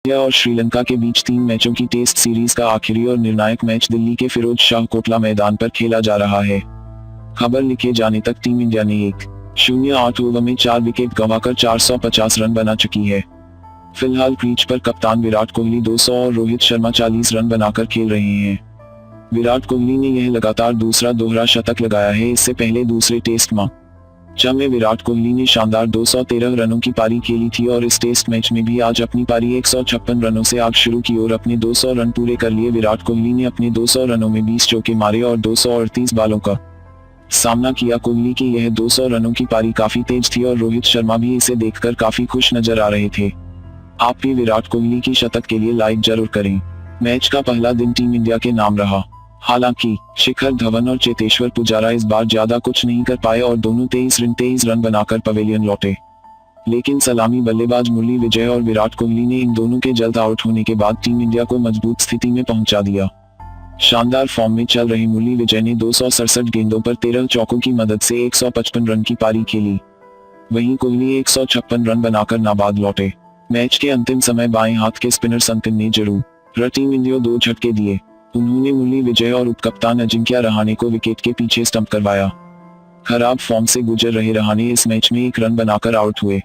India और श्रीलंका के बीच 3 मैचों की टेस्ट सीरीज का आखिरी और निर्णायक मैच दिल्ली के फिरोज शाह कोटला मैदान पर खेला जा रहा है। खबर लिखे जाने तक टीम इंडिया ने 1-0-8 ओवर में 4 विकेट गंवाकर 450 रन बना चुकी है। फिलहाल क्रीज पर कप्तान विराट कोहली 200 और रोहित शर्मा 40 रन बनाकर खेल रहे हैं। विराट कोहली ने यह लगातार दूसरा दोहरा शतक लगाया है। इससे पहले दूसरे टेस्ट मैच में विराट कोहली ने शानदार 213 रनों की पारी खेली थी और इस टेस्ट मैच में भी आज अपनी पारी 156 रनों से आग शुरू की और अपने 200 रन पूरे कर लिए। विराट कोहली ने अपने 200 रनों में 20 चौके मारे और 238 बालों का सामना किया। कोहली की यह 200 रनों की पारी काफी तेज थी और रोहित शर्मा भी इसे देखकर काफी खुश नजर आ रहे थे। आप भी विराट कोहली की शतक के लिए लाइक जरूर करें। मैच का पहला दिन टीम इंडिया के नाम रहा। हालांकि शिखर धवन और चेतेश्वर पुजारा इस बार ज्यादा कुछ नहीं कर पाए और दोनों 23 रन बनाकर पवेलियन लौटे। लेकिन सलामी बल्लेबाज मुरली विजय और विराट कोहली ने इन दोनों के जल्द आउट होने के बाद टीम इंडिया को मजबूत स्थिति में पहुंचा दिया। शानदार फॉर्म में चल रहे मुरली विजय ने 267 गेंदों पर 13 चौकों की मदद से 155 रन की पारी खेली। वहीं कोहली 156 रन बनाकर नाबाद लौटे। मैच के अंतिम समय बाएं हाथ के स्पिनर संतिन ने जरूर टीम इंडिया 2 झटके दिए। उन्होंने मुरली विजय और उपकप्तान अजिंक्या रहाणे को विकेट के पीछे स्टंप करवाया। खराब फॉर्म से गुजर रहे रहाणे इस मैच में 1 रन बनाकर आउट हुए।